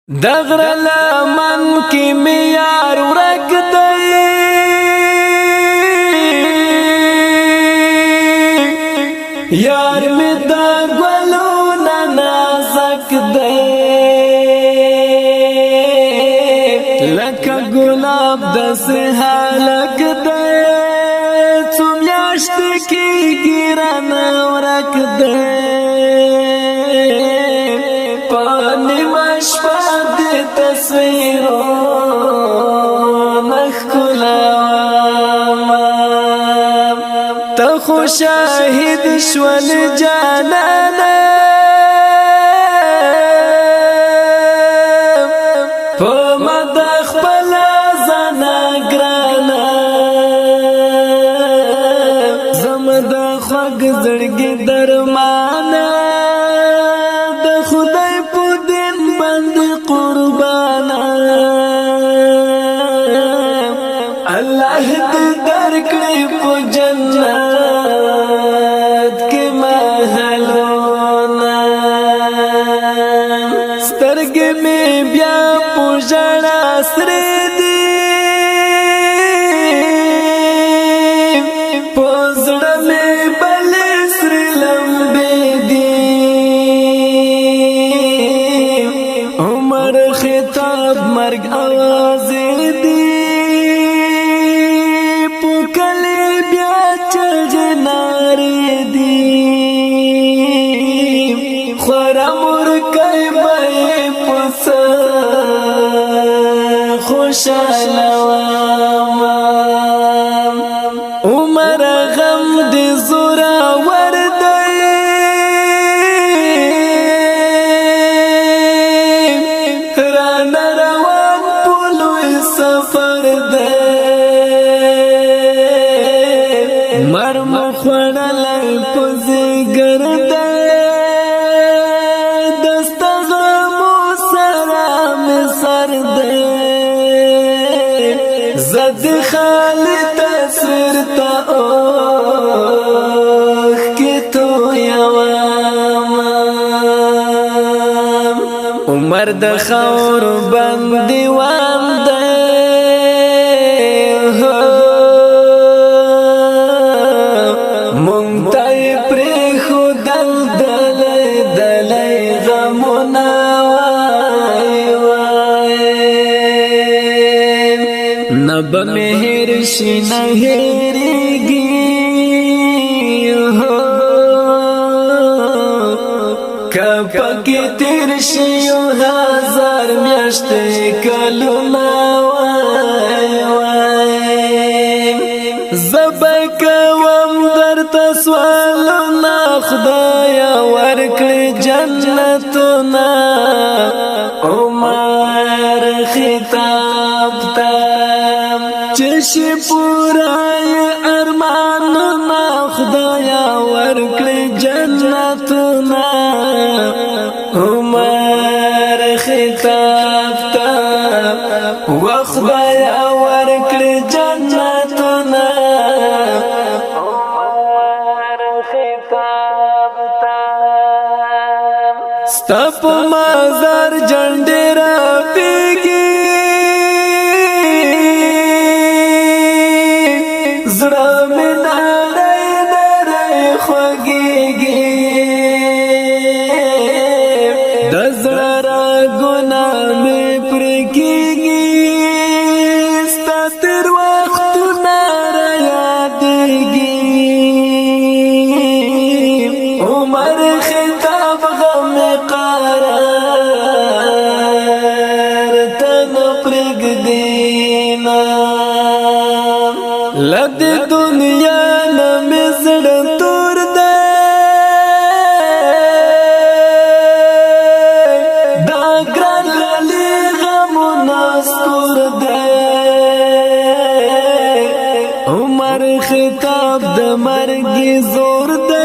دغر لمن کی میار ورک دی یار می دا گلونا نازک دی لکا گلاب دس حالک دی چمیاشت کی گیران ورک دی پانی مشپاد تصویرون اخکلاما تخو شاہد شول جانانا پا مدخ پلا زانا گرانا زمدخ وگ زرگی درمانا خدای په دین باندې قربانا الله دې درکړي په جنت کې محلونه سترګې مې بیا په ژړا سرې دي په زړه مې بلې سرې لمبې دي خطاب مرگ آواز دی پوکلی بیا چغنار دی خورا مرکی بای پسا خوشالواما عمر غم دی زورا وردی مرم خوڑلای پوزی گرده دست غمو سرام سرده زد خالی تصویر تا اوخ کی تو یوام عمر د خور بندی وانده نب مہر شی نہیریگی کپکی تیر شیو ہزار میاشت کلونا زبکا وم در تسوالونا خدایا ورکل جنتونا عمر خطاب تا چشی پورای ارمانونا خدایا ورکل جنتونا عمر خطاب تا وخدایا ورکل جنتونا عمر خطاب تا ستپ مازار جنڈی را پیگی لد دنیا نمزڑ تور دے داگران لالی غمو ناسکور دے عمر خطاب دمرگی زور دے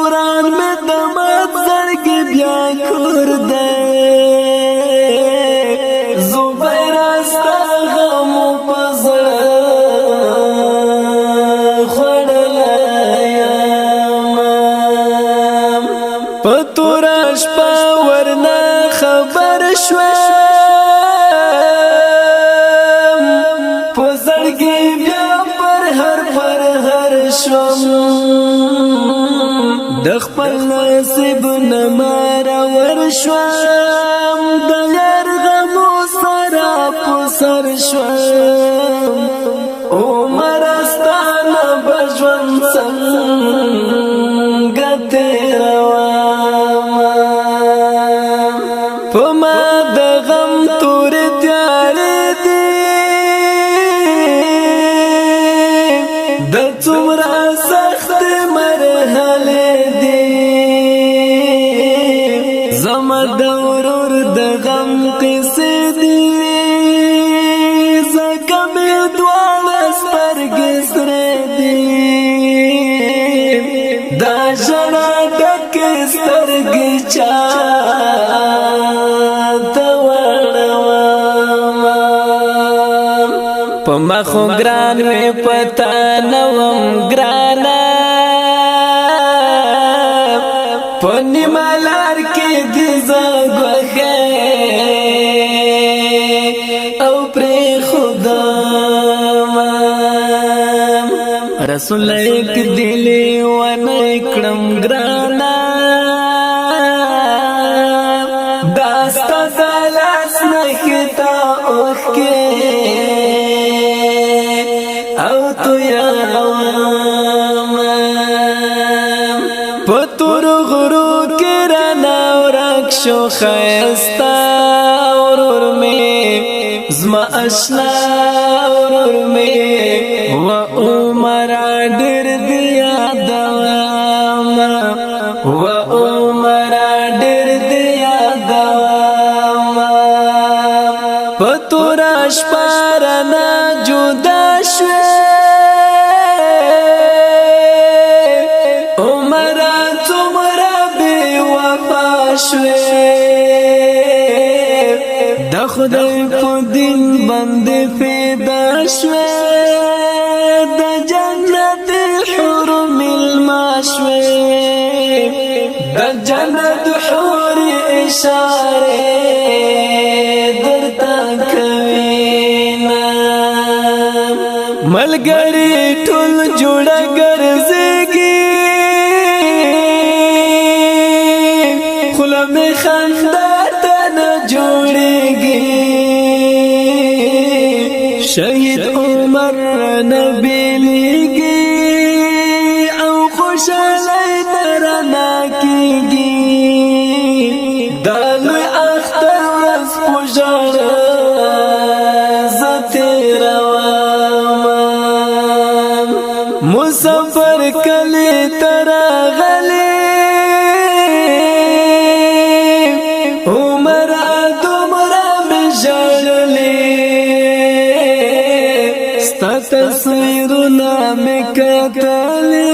وران میں دمات زرگی بیا کور دے زبیر استا غمو پزر پتورش پاورنا خبر شوم د خپل نصیب نمار ورشوم د یار غمو سره په سر شوم عمر استانه بژوند څنګه تیروم په ما د غم تور تیارې دي د څومره سخت مرحله دي زما د ورور د غم قصې دي زکه مې دواړه سترګې سرې دي دا ژړا ډکې سترګې چا مخو گران وی پتا نوم گرانا پنی مالار کی دیزا گوخه او پری خدا رسول ایک دلی ونکڑم گرانا داستا دلاس نختا اوخه او تو یا پتور غرو کرنا ورکشو خیستا ورور میں زما اشنا ورور میں و عمر ډیر دیا دواما و عمر ډیر دیا دواما پتور اشپارنا جدا شوه د خدای په دین باندې پیدا شوه د جنت حور ملما شوه د جنت حور اشاره درته کوینا ملګری ټول جوړه ګرځيږي خلم خندا شهید عمر نبی لیگی او خوشالی درنا کیگی دالوی اختر رس پجار زتی روام مسافر کلی تراغلی عمر دمرا بجارلی تصویرنا میں کتلی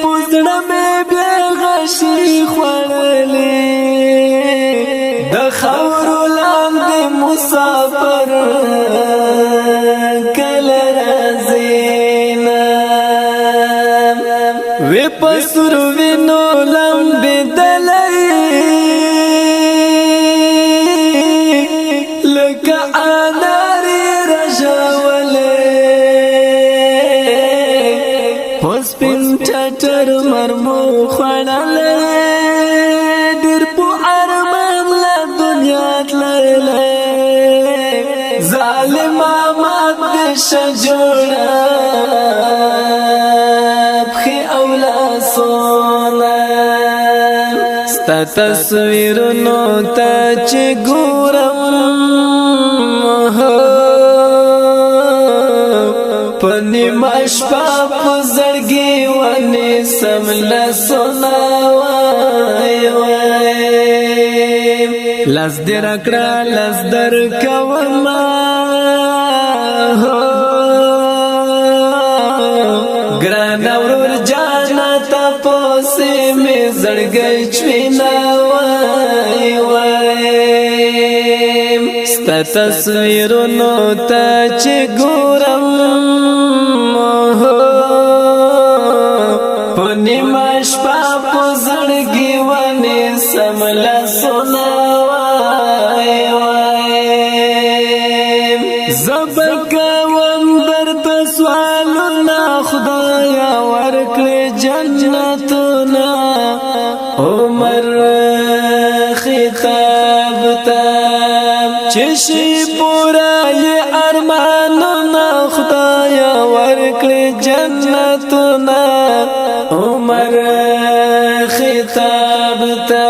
پوزڑا میں بیا غشی خوڑلی د خورو لاند مسافر کل رازینا وی پسر وینو لمبی دلی لکا آناری سپین ټټر مرمو خړلې ډېر په ارمان لا دنیا تللې ظالم مات شجوړه په اولا سونا ست تصویر نو ته چې ګورم پنی مشپا پزړګي ونی سمل سونا وای لاس در کړه لاس در کوما ګران ورور جانا تاسو می زړګي چوينا وای ست تصویرونو ته چې ګورم شپا پزړګي ونی سمل سونا وای زبکا وندر تسوالنا خدایا خطاب تا چشی پورا یہ ارمانونا خدایا ورکل جنتونا عمر خطاب تا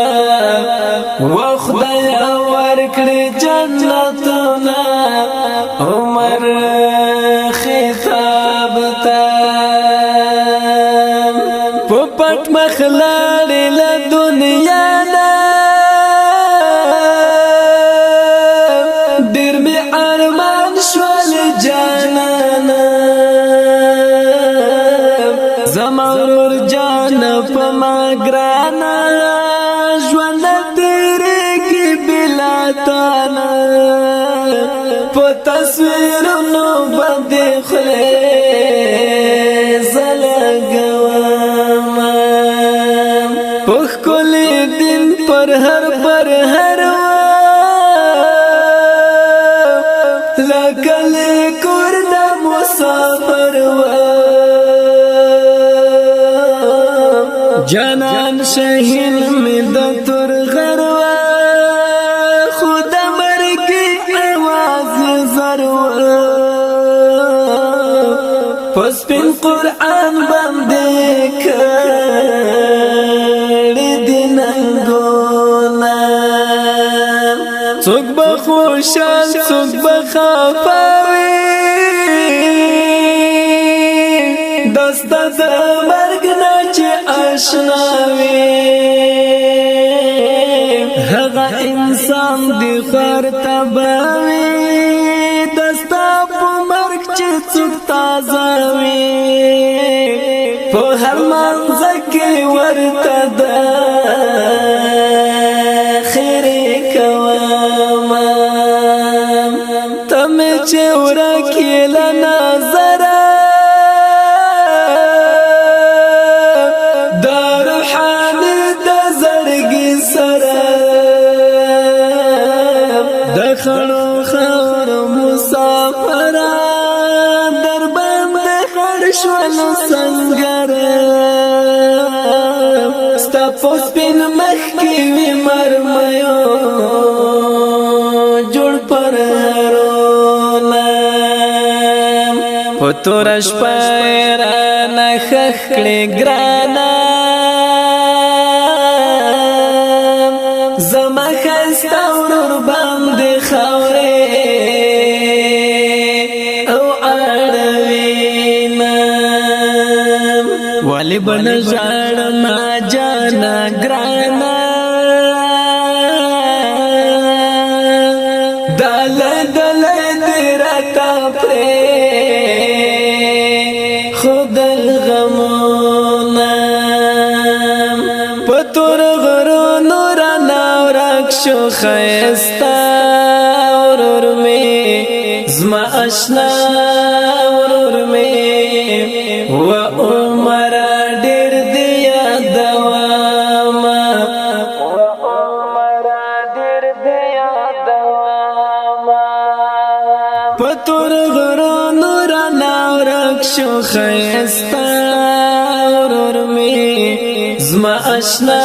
وخدایا ورکل جنتونا عمر خطاب تا پپٹ مخلاڑی لدنیا نا دیر می ارمان شوال جانانا زمانور جان پما گرانا جوان تیرے کی بلاتانا پو تصویرونو بندی خلیز لگواما پخ کلی دن پر ہر لکلی کرد مسافر جانان شہین میں دتر غروا خود مرگی آواز ضرور پس پن قرآن بندے کڑی دننگونا سوک بخوشان سوک بخافاوی دستا دا مرگنا چی اشناوی هغا انسان دی خار تباوی دستا پو مرگ چی سوک تازاوی پو هر منزکی ورطا دا خیری کواما تم چورا کیلا نظرا دخلو خور مسافران در بند خرشولو سنگر ستا پوس پین مخیوی مرمیو جوڑ پر هرونم پتورش پیرانا خخلی گرانا زما خستا ورور باندې خاورې او اړوینه ولی بن ژړ ما جانا ګرانا دل دل درتا پرې خود الغمونه پتور شو خیستا ورور میں زما اشنا ورور میں و عمر دیر دیا دواما پتور غرون رانا ورک شو خیستا ورور میں زما اشنا